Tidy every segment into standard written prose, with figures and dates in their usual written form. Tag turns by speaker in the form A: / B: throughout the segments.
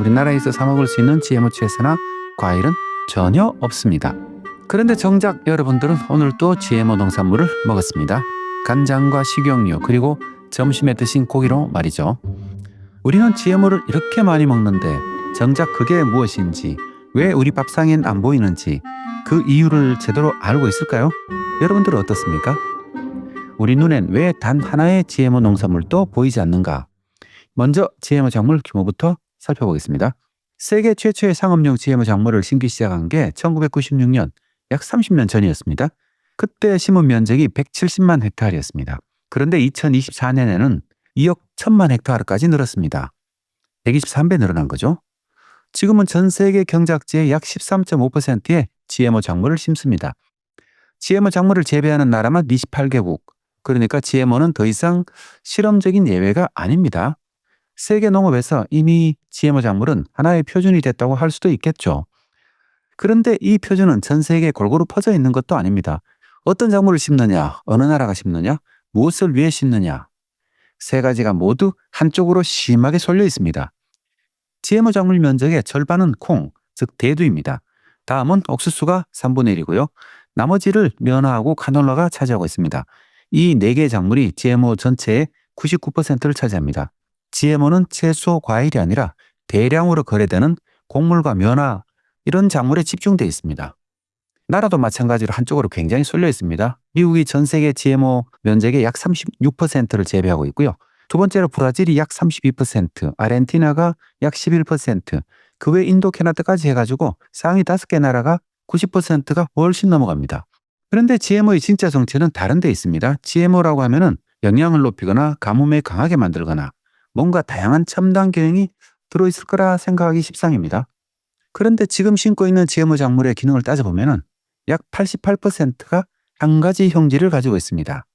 A: 우리나라에서 사 먹을 수 있는 GMO 채소나 과일은 전혀 없습니다. 그런데 정작 여러분들은 오늘 또 GMO 농산물을 먹었습니다. 간장과 식용유 그리고 점심에 드신 고기로 말이죠. 우리는 GMO를 이렇게 많이 먹는데 정작 그게 무엇인지, 왜 우리 밥상엔 안 보이는지 그 이유를 제대로 알고 있을까요? 여러분들은 어떻습니까? 우리 눈엔 왜 단 하나의 GMO 농산물도 보이지 않는가? 먼저 GMO 작물 규모부터 살펴보겠습니다. 세계 최초의 상업용 GMO 작물을 심기 시작한 게 1996년, 약 30년 전이었습니다. 그때 심은 면적이 170만 헥타르였습니다. 그런데 2024년에는 2억 1천만 헥타르까지 늘었습니다. 123배 늘어난 거죠. 지금은 전 세계 경작지의 약 13.5%의 GMO 작물을 심습니다. GMO 작물을 재배하는 나라만 28개국. 그러니까 GMO는 더 이상 실험적인 예외가 아닙니다. 세계 농업에서 이미 GMO 작물은 하나의 표준이 됐다고 할 수도 있겠죠. 그런데 이 표준은 전 세계에 골고루 퍼져 있는 것도 아닙니다. 어떤 작물을 심느냐, 어느 나라가 심느냐, 무엇을 위해 심느냐, 세 가지가 모두 한쪽으로 심하게 쏠려 있습니다. GMO 작물 면적의 절반은 콩, 즉 대두입니다. 다음은 옥수수가 3분의 1이고요. 나머지를 면화하고 카놀라가 차지하고 있습니다. 이 4개의 작물이 GMO 전체의 99%를 차지합니다. GMO는 채소, 과일이 아니라 대량으로 거래되는 곡물과 면화, 이런 작물에 집중되어 있습니다. 나라도 마찬가지로 한쪽으로 굉장히 쏠려 있습니다. 미국이 전 세계 GMO 면적의 약 36%를 재배하고 있고요. 두 번째로 브라질이 약 32%, 아르헨티나가 약 11%, 그 외 인도, 캐나다까지 해가지고 상위 5개 나라가 90%가 훨씬 넘어갑니다. 그런데 GMO의 진짜 정체는 다른 데 있습니다. GMO라고 하면은 영양을 높이거나 가뭄에 강하게 만들거나 뭔가 다양한 첨단 기능이 들어있을 거라 생각하기 십상입니다. 그런데 지금 심고 있는 GMO 작물의 기능을 따져보면은 약 88%가 한 가지 형질을 가지고 있습니다.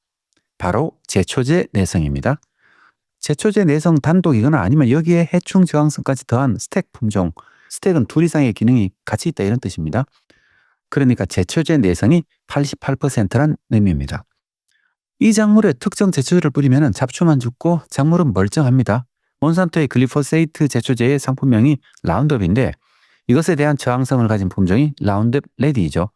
A: 바로 제초제 내성입니다. 제초제 내성 단독이거나 아니면 여기에 해충 저항성까지 더한 스택 품종, 스택은 둘 이상의 기능이 같이 있다 이런 뜻입니다. 그러니까 제초제 내성이 88%란 의미입니다. 이 작물에 특정 제초제를 뿌리면 잡초만 죽고 작물은 멀쩡합니다. 몬산토의 글리포세이트 제초제의 상품명이 라운드업인데 이것에 대한 저항성을 가진 품종이 라운드업 레디이죠.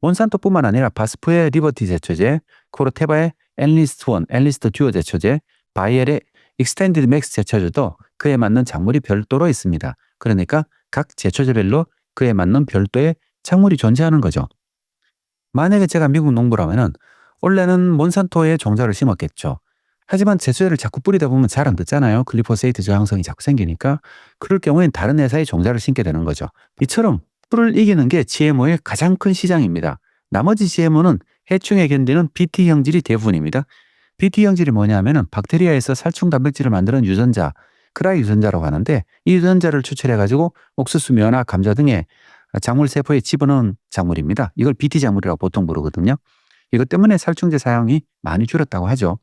A: 몬산토뿐만 아니라 바스프의 리버티 제초제, 코르테바의 엔리스트1, 엔리스트 듀오 제초제, 바이엘의 익스텐디드 맥스 제초제도 그에 맞는 작물이 별도로 있습니다. 그러니까 각 제초제별로 그에 맞는 별도의 작물이 존재하는 거죠. 만약에 제가 미국 농부라면 원래는 몬산토의 종자를 심었겠죠. 하지만 제초제를 자꾸 뿌리다 보면 잘 안 듣잖아요. 글리포세이트 저항성이 자꾸 생기니까. 그럴 경우엔 다른 회사의 종자를 심게 되는 거죠. 이처럼 풀을 이기는 게 GMO의 가장 큰 시장입니다. 나머지 GMO는 해충에 견디는 BT 형질이 대부분입니다. BT 형질이 뭐냐면은 박테리아에서 살충 단백질을 만드는 유전자, 크라이 유전자라고 하는데 이 유전자를 추출해가지고 옥수수, 면화, 감자 등의 작물 세포에 집어넣은 작물입니다. 이걸 BT 작물이라고 보통 부르거든요. 이것 때문에 살충제 사용이 많이 줄었다고 하죠.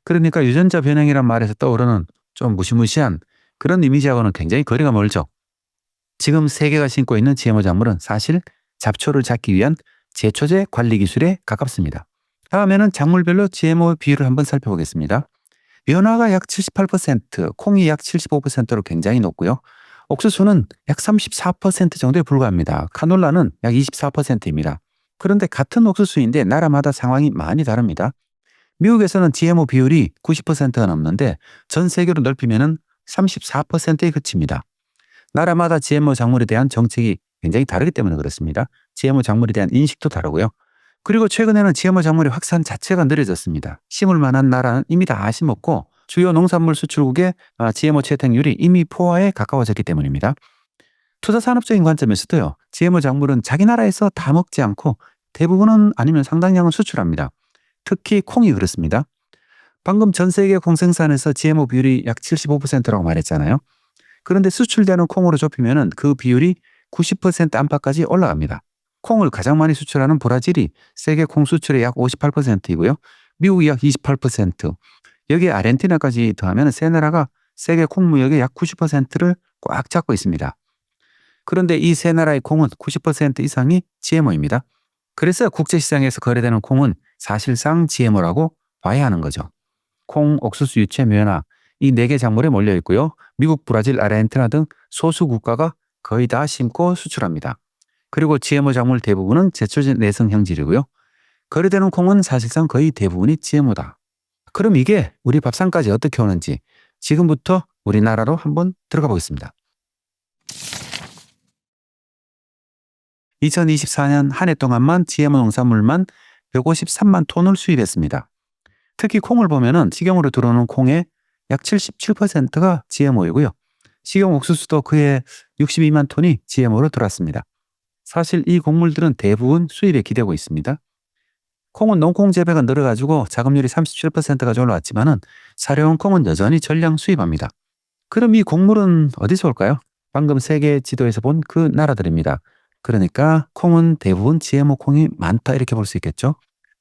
A: 그러니까 유전자 변형이란 말에서 떠오르는 좀 무시무시한 그런 이미지하고는 굉장히 거리가 멀죠. 지금 세계가 신고 있는 GMO 작물은 사실 잡초를 잡기 위한 제초제 관리 기술에 가깝습니다. 다음에는 작물별로 GMO 비율을 한번 살펴보겠습니다. 면화가 약 78%, 콩이 약 75%로 굉장히 높고요. 옥수수는 약 34% 정도에 불과합니다. 카놀라는 약 24%입니다. 그런데 같은 옥수수인데 나라마다 상황이 많이 다릅니다. 미국에서는 GMO 비율이 90%가 넘는데 전 세계로 넓히면 34%에 그칩니다. 나라마다 GMO 작물에 대한 정책이 굉장히 다르기 때문에 그렇습니다. GMO 작물에 대한 인식도 다르고요. 그리고 최근에는 GMO 작물의 확산 자체가 느려졌습니다. 심을 만한 나라는 이미 다 심었고 주요 농산물 수출국의 GMO 채택률이 이미 포화에 가까워졌기 때문입니다. 투자 산업적인 관점에서도요. GMO 작물은 자기 나라에서 다 먹지 않고 대부분은 아니면 상당량은 수출합니다. 특히 콩이 그렇습니다. 방금 전 세계 콩 생산에서 GMO 비율이 약 75%라고 말했잖아요. 그런데 수출되는 콩으로 좁히면 그 비율이 90% 안팎까지 올라갑니다. 콩을 가장 많이 수출하는 브라질이 세계 콩 수출의 약 58%이고요. 미국이 약 28%, 여기에 아르헨티나까지 더하면 세 나라가 세계 콩 무역의 약 90%를 꽉 잡고 있습니다. 그런데 이 세 나라의 콩은 90% 이상이 GMO입니다. 그래서 국제시장에서 거래되는 콩은 사실상 GMO라고 봐야 하는 거죠. 콩, 옥수수, 유채, 면화 이 4개 작물에 몰려 있고요. 미국, 브라질, 아르헨티나 등 소수 국가가 거의 다 심고 수출합니다. 그리고 GMO 작물 대부분은 제초제 내성 형질이고요. 거래되는 콩은 사실상 거의 대부분이 GMO다. 그럼 이게 우리 밥상까지 어떻게 오는지 지금부터 우리나라로 한번 들어가 보겠습니다. 2024년 한 해 동안만 GMO 농산물만 153만 톤을 수입했습니다. 특히 콩을 보면은 식용으로 들어오는 콩의 약 77%가 GMO이고요. 식용 옥수수도 그해 62만 톤이 GMO로 들어왔습니다. 사실 이 곡물들은 대부분 수입에 기대고 있습니다. 콩은 농콩 재배가 늘어가지고 자급률이 37%까지 올라왔지만은 사료용 콩은 여전히 전량 수입합니다. 그럼 이 곡물은 어디서 올까요? 방금 세계 지도에서 본 그 나라들입니다. 그러니까 콩은 대부분 GMO 콩이 많다 이렇게 볼 수 있겠죠.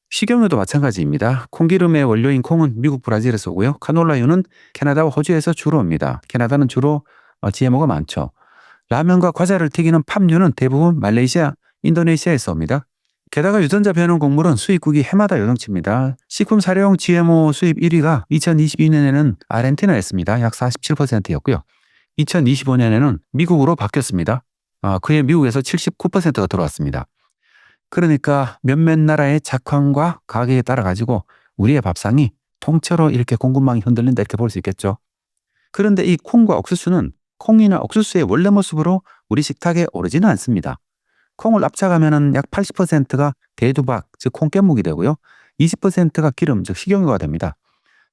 A: 식용유도 마찬가지입니다. 콩기름의 원료인 콩은 미국, 브라질에서 오고요. 카놀라유는 캐나다와 호주에서 주로 옵니다. 캐나다는 주로 GMO가 많죠. 라면과 과자를 튀기는 팜유는 대부분 말레이시아, 인도네시아에서 옵니다. 게다가 유전자 변형 곡물은 수입국이 해마다 요동칩니다. 식품 사료용 GMO 수입 1위가 2022년에는 아르헨티나였습니다. 약 47%였고요. 2025년에는 미국으로 바뀌었습니다. 그해 미국에서 79%가 들어왔습니다. 그러니까 몇몇 나라의 작황과 가격에 따라 가지고 우리의 밥상이 통째로 이렇게 공급망이 흔들린다 이렇게 볼 수 있겠죠. 그런데 이 콩과 옥수수는 콩이나 옥수수의 원래 모습으로 우리 식탁에 오르지는 않습니다. 콩을 압착하면 약 80%가 대두박, 즉 콩깻묵이 되고요. 20%가 기름, 즉 식용유가 됩니다.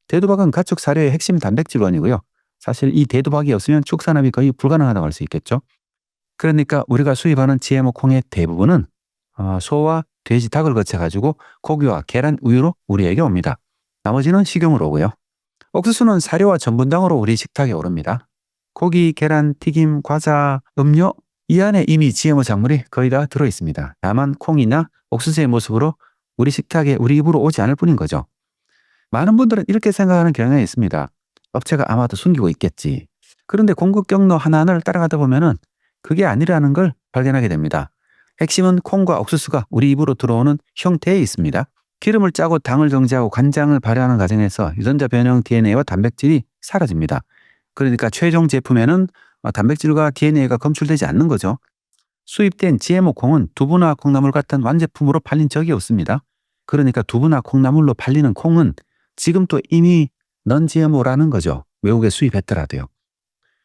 A: 대두박은 가축 사료의 핵심 단백질원이고요. 사실 이 대두박이 없으면 축산업이 거의 불가능하다고 할 수 있겠죠. 그러니까 우리가 수입하는 GMO 콩의 대부분은 소와 돼지, 닭을 거쳐가지고 고기와 계란, 우유로 우리에게 옵니다. 나머지는 식용으로 오고요. 옥수수는 사료와 전분당으로 우리 식탁에 오릅니다. 고기, 계란, 튀김, 과자, 음료 이 안에 이미 GMO 작물이 거의 다 들어있습니다. 다만 콩이나 옥수수의 모습으로 우리 식탁에 우리 입으로 오지 않을 뿐인 거죠. 많은 분들은 이렇게 생각하는 경향이 있습니다. 업체가 아마도 숨기고 있겠지. 그런데 공급 경로 하나하나를 따라가다 보면은 그게 아니라는 걸 발견하게 됩니다. 핵심은 콩과 옥수수가 우리 입으로 들어오는 형태에 있습니다. 기름을 짜고 당을 정제하고 간장을 발효하는 과정에서 유전자 변형 DNA와 단백질이 사라집니다. 그러니까 최종 제품에는 단백질과 DNA가 검출되지 않는 거죠. 수입된 GMO 콩은 두부나 콩나물 같은 완제품으로 팔린 적이 없습니다. 그러니까 두부나 콩나물로 팔리는 콩은 지금 또 이미 넌 GMO라는 거죠. 외국에 수입했더라도요.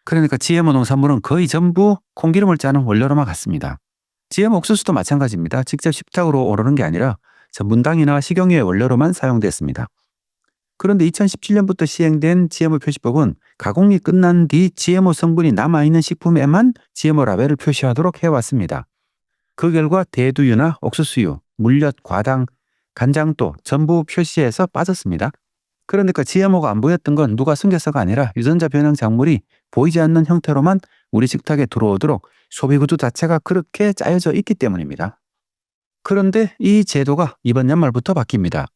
A: 그러니까 GMO 농산물은 거의 전부 콩기름을 짜는 원료로만 같습니다. GMO 옥수수도 마찬가지입니다. 직접 식탁으로 오르는 게 아니라 전분당이나 식용유의 원료로만 사용됐습니다. 그런데 2017년부터 시행된 GMO 표시법은 가공이 끝난 뒤 GMO 성분이 남아있는 식품에만 GMO 라벨을 표시하도록 해왔습니다. 그 결과 대두유나 옥수수유, 물엿, 과당, 간장도 전부 표시에서 빠졌습니다. 그러니까 GMO가 안 보였던 건 누가 숨겨서가 아니라 유전자 변형 작물이 보이지 않는 형태로만 우리 식탁에 들어오도록 소비 구조 자체가 그렇게 짜여져 있기 때문입니다. 그런데 이 제도가 이번 연말부터 바뀝니다.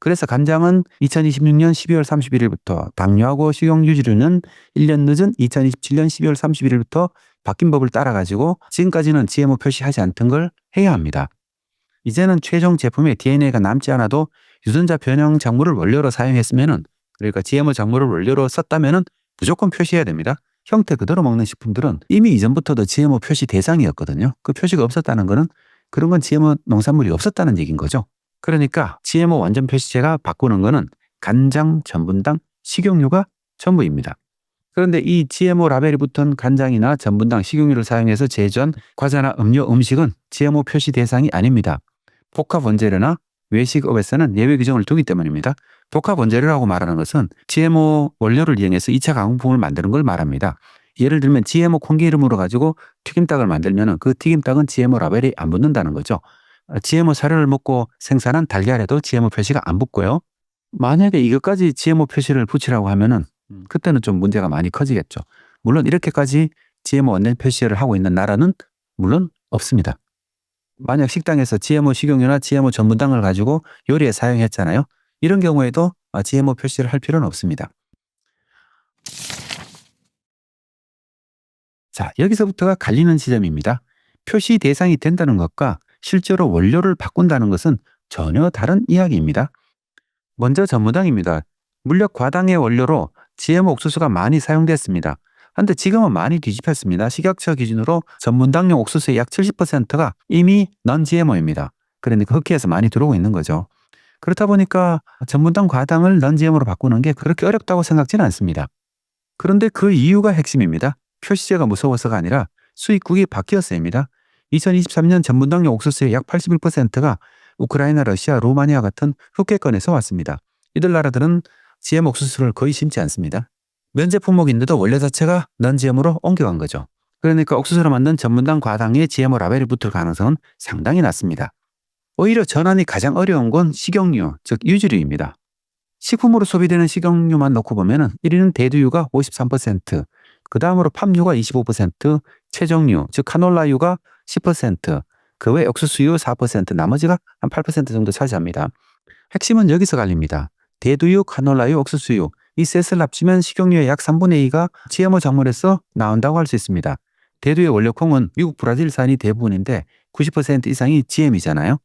A: 그래서 간장은 2026년 12월 31일부터, 당류하고 식용유지류는 1년 늦은 2027년 12월 31일부터 바뀐 법을 따라가지고 지금까지는 GMO 표시하지 않던 걸 해야 합니다. 이제는 최종 제품에 DNA가 남지 않아도 유전자 변형 작물을 원료로 사용했으면은, 그러니까 GMO 작물을 원료로 썼다면은 무조건 표시해야 됩니다. 형태 그대로 먹는 식품들은 이미 이전부터도 GMO 표시 대상이었거든요. 그 표시가 없었다는 거는 그런 건 GMO 농산물이 없었다는 얘기인 거죠. 그러니까 GMO 완전 표시제가 바꾸는 거는 간장, 전분당, 식용유가 전부입니다. 그런데 이 GMO 라벨이 붙은 간장이나 전분당, 식용유를 사용해서 제조한 과자나 음료, 음식은 GMO 표시 대상이 아닙니다. 복합 원재료나 외식업에서는 예외 규정을 두기 때문입니다. 복합 원재료라고 말하는 것은 GMO 원료를 이용해서 2차 가공품을 만드는 걸 말합니다. 예를 들면 GMO 콩기름으로 가지고 튀김닭을 만들면 그 튀김닭은 GMO 라벨이 안 붙는다는 거죠. GMO 사료를 먹고 생산한 달걀에도 GMO 표시가 안 붙고요. 만약에 이것까지 GMO 표시를 붙이라고 하면은 그때는 좀 문제가 많이 커지겠죠. 물론 이렇게까지 GMO 원료 표시를 하고 있는 나라는 물론 없습니다. 만약 식당에서 GMO 식용유나 GMO 전분당을 가지고 요리에 사용했잖아요. 이런 경우에도 GMO 표시를 할 필요는 없습니다. 자, 여기서부터가 갈리는 지점입니다. 표시 대상이 된다는 것과 실제로 원료를 바꾼다는 것은 전혀 다른 이야기입니다. 먼저 전분당입니다. 물엿 과당의 원료로 GMO 옥수수가 많이 사용됐습니다. 그런데 지금은 많이 뒤집혔습니다. 식약처 기준으로 전문당용 옥수수의 약 70%가 이미 non-GMO입니다. 그러니까 흑해에서 많이 들어오고 있는 거죠. 그렇다 보니까 전분당 과당을 non-GMO로 바꾸는 게 그렇게 어렵다고 생각지는 않습니다. 그런데 그 이유가 핵심입니다. 표시제가 무서워서가 아니라 수입국이 바뀌었어요입니다. 2023년 전분당용 옥수수의 약 81%가 우크라이나, 러시아, 루마니아 같은 흑해권에서 왔습니다. 이들 나라들은 GM 옥수수를 거의 심지 않습니다. 면제 품목인데도 원료 자체가 non-GMO로 옮겨간 거죠. 그러니까 옥수수로 만든 전분당 과당에 GMO 라벨이 붙을 가능성은 상당히 낮습니다. 오히려 전환이 가장 어려운 건 식용유, 즉 유지류입니다. 식품으로 소비되는 식용유만 놓고 보면 1위는 대두유가 53%, 그 다음으로 팜유가 25%, 채종유, 즉 카놀라유가 10%, 그 외 옥수수유 4%, 나머지가 한 8% 정도 차지합니다. 핵심은 여기서 갈립니다. 대두유, 카놀라유, 옥수수유 이 셋을 합치면 식용유의 약 3분의 2가 GMO 작물에서 나온다고 할 수 있습니다. 대두유의 원료콩은 미국, 브라질산이 대부분인데 90% 이상이 GM이잖아요.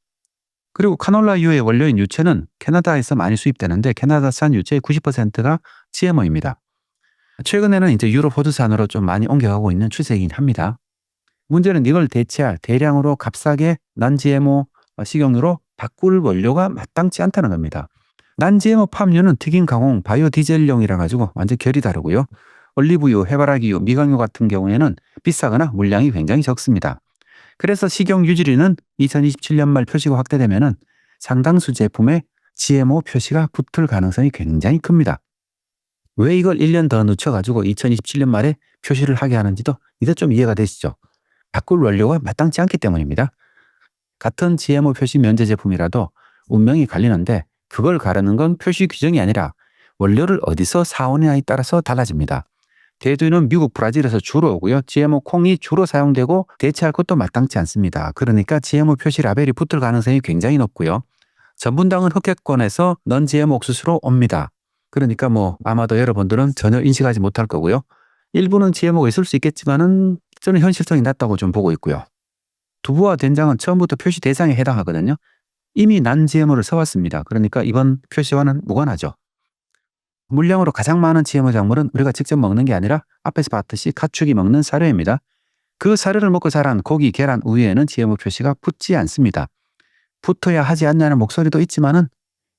A: 그리고 카놀라유의 원료인 유채는 캐나다에서 많이 수입되는데 캐나다산 유채의 90%가 GMO입니다. 최근에는 이제 유럽 호주산으로 좀 많이 옮겨가고 있는 추세이긴 합니다. 문제는 이걸 대체할 대량으로 값싸게 non-GMO 식용유로 바꿀 원료가 마땅치 않다는 겁니다. non-GMO 팜유는 튀김, 가공, 바이오 디젤용이라 가지고 완전 결이 다르고요. 올리브유, 해바라기유, 미강유 같은 경우에는 비싸거나 물량이 굉장히 적습니다. 그래서 식용 유지류는 2027년 말 표시가 확대되면 상당수 제품에 GMO 표시가 붙을 가능성이 굉장히 큽니다. 왜 이걸 1년 더 늦춰가지고 2027년 말에 표시를 하게 하는지도 이제 좀 이해가 되시죠? 바꿀 원료가 마땅치 않기 때문입니다. 같은 GMO 표시 면제 제품이라도 운명이 갈리는데 그걸 가르는 건 표시 규정이 아니라 원료를 어디서 사오느냐에 따라서 달라집니다. 대두유는 미국, 브라질에서 주로 오고요. GMO 콩이 주로 사용되고 대체할 것도 마땅치 않습니다. 그러니까 GMO 표시 라벨이 붙을 가능성이 굉장히 높고요. 전분당은 흑해권에서 non-GMO 옥수수로 옵니다. 그러니까 아마도 여러분들은 전혀 인식하지 못할 거고요. 일부는 GMO가 있을 수 있겠지만은 저는 현실성이 낮다고 좀 보고 있고요. 두부와 된장은 처음부터 표시 대상에 해당하거든요. 이미 non-GMO를 써왔습니다. 그러니까 이번 표시와는 무관하죠. 물량으로 가장 많은 GMO 작물은 우리가 직접 먹는 게 아니라 앞에서 봤듯이 가축이 먹는 사료입니다. 그 사료를 먹고 자란 고기, 계란, 우유에는 GMO 표시가 붙지 않습니다. 붙어야 하지 않냐는 목소리도 있지만은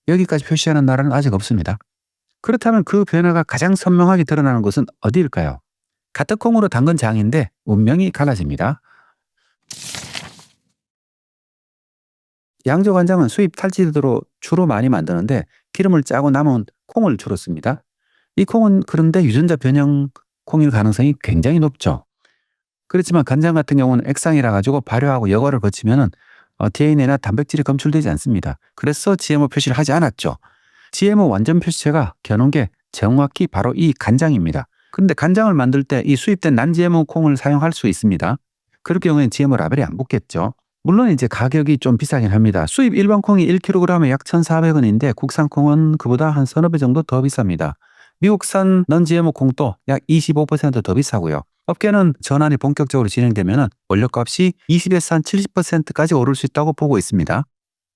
A: 여기까지 표시하는 나라는 아직 없습니다. 그렇다면 그 변화가 가장 선명하게 드러나는 곳은 어디일까요? 같은 콩으로 담근 장인데 운명이 갈라집니다. 양조 간장은 수입 탈지도로 주로 많이 만드는데 기름을 짜고 남은 콩을 주로 씁니다. 이 콩은 그런데 유전자 변형 콩일 가능성이 굉장히 높죠. 그렇지만 간장 같은 경우는 액상이라 가지고 발효하고 여과를 거치면은 DNA나 단백질이 검출되지 않습니다. 그래서 GMO 표시를 하지 않았죠. GMO 완전 표시체가 겨눈 게 정확히 바로 이 간장입니다. 그런데 간장을 만들 때 이 수입된 non-GMO 콩을 사용할 수 있습니다. 그럴 경우에는 GMO 라벨이 안 붙겠죠. 물론 이제 가격이 좀 비싸긴 합니다. 수입 일반 콩이 1kg에 약 1,400원인데 국산 콩은 그보다 한 서너 배 정도 더 비쌉니다. 미국산 non-GMO 콩도 약 25% 더 비싸고요. 업계는 전환이 본격적으로 진행되면 원료값이 20에서 한 70%까지 오를 수 있다고 보고 있습니다.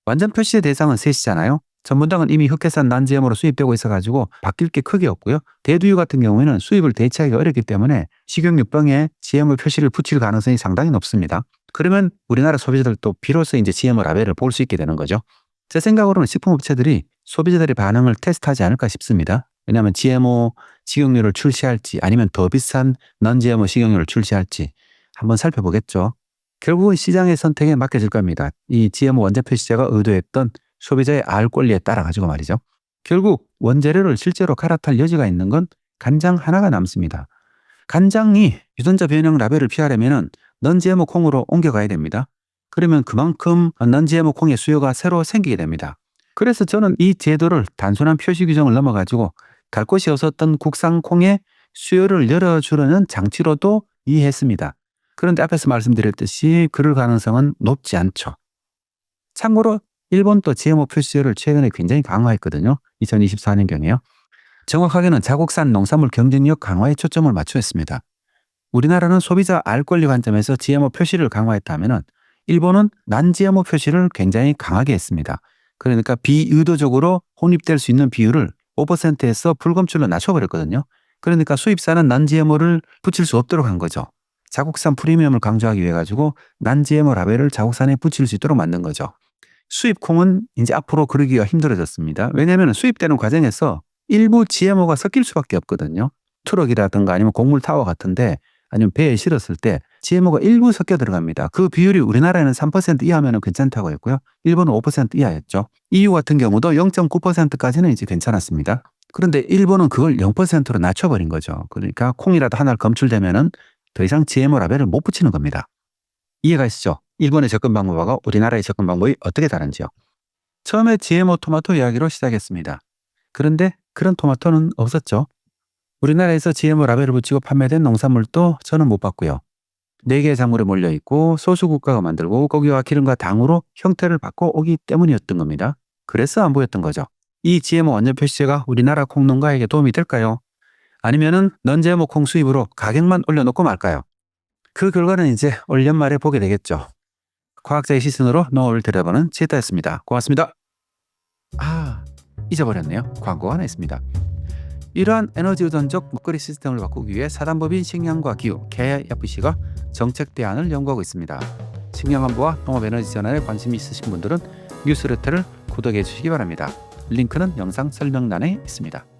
A: 완전 표시의 대상은 셋이잖아요. 전분당은 이미 흑해산 non-GMO로 수입되고 있어가지고 바뀔 게 크게 없고요. 대두유 같은 경우에는 수입을 대체하기 어렵기 때문에 식용유병에 GMO 표시를 붙일 가능성이 상당히 높습니다. 그러면 우리나라 소비자들도 비로소 이제 GMO 라벨을 볼 수 있게 되는 거죠. 제 생각으로는 식품업체들이 소비자들의 반응을 테스트하지 않을까 싶습니다. 왜냐하면 GMO 식용유를 출시할지 아니면 더 비싼 non-GMO 식용유를 출시할지 한번 살펴보겠죠. 결국은 시장의 선택에 맡겨질 겁니다. 이 GMO 원재 표시제가 의도했던 소비자의 알 권리에 따라 가지고 말이죠. 결국 원재료를 실제로 갈아탈 여지가 있는 건 간장 하나가 남습니다. 간장이 유전자 변형 라벨을 피하려면 non-GMO 콩으로 옮겨가야 됩니다. 그러면 그만큼 non-GMO 콩의 수요가 새로 생기게 됩니다. 그래서 저는 이 제도를 단순한 표시 규정을 넘어가지고 갈 곳이 없었던 국산 콩의 수요를 열어주려는 장치로도 이해했습니다. 그런데 앞에서 말씀드렸듯이 그럴 가능성은 높지 않죠. 참고로 일본도 GMO 표시를 최근에 굉장히 강화했거든요. 2024년경에요. 정확하게는 자국산 농산물 경쟁력 강화에 초점을 맞추었습니다. 우리나라는 소비자 알 권리 관점에서 GMO 표시를 강화했다면 일본은 non-GMO 표시를 굉장히 강하게 했습니다. 그러니까 비의도적으로 혼입될 수 있는 비율을 5%에서 불검출로 낮춰버렸거든요. 그러니까 수입산은 non-GMO를 붙일 수 없도록 한 거죠. 자국산 프리미엄을 강조하기 위해 가지고 non-GMO 라벨을 자국산에 붙일 수 있도록 만든 거죠. 수입 콩은 이제 앞으로 그러기가 힘들어졌습니다. 왜냐하면 수입되는 과정에서 일부 GMO가 섞일 수밖에 없거든요. 트럭이라든가 아니면 곡물 타워 같은데 아니면 배에 실었을 때 GMO가 일부 섞여 들어갑니다. 그 비율이 우리나라에는 3% 이하면 괜찮다고 했고요. 일본은 5% 이하였죠. EU 같은 경우도 0.9%까지는 이제 괜찮았습니다. 그런데 일본은 그걸 0%로 낮춰버린 거죠. 그러니까 콩이라도 하나 검출되면은 더 이상 GMO 라벨을 못 붙이는 겁니다. 이해가 있으죠? 일본의 접근 방법하고 우리나라의 접근 방법이 어떻게 다른지요. 처음에 GMO 토마토 이야기로 시작했습니다. 그런데 그런 토마토는 없었죠. 우리나라에서 GMO 라벨을 붙이고 판매된 농산물도 저는 못 봤고요. 4개의 작물에 몰려있고 소수국가가 만들고 고기와 기름과 당으로 형태를 바꿔 오기 때문이었던 겁니다. 그래서 안 보였던 거죠. 이 GMO 원료 표시제가 우리나라 콩농가에게 도움이 될까요? 아니면은 non-GMO 콩 수입으로 가격만 올려놓고 말까요? 그 결과는 이제 올 연말에 보게 되겠죠. 과학자의 시선으로 노을 들여다보는 치타였습니다. 고맙습니다. 잊어버렸네요. 광고가 하나 있습니다. 이러한 에너지 의존적 먹거리 시스템을 바꾸기 위해 사단법인 식량과 기후 KIFC가 정책 대안을 연구하고 있습니다. 식량안보와 농업에너지 전환에 관심이 있으신 분들은 뉴스레터를 구독해 주시기 바랍니다. 링크는 영상 설명란에 있습니다.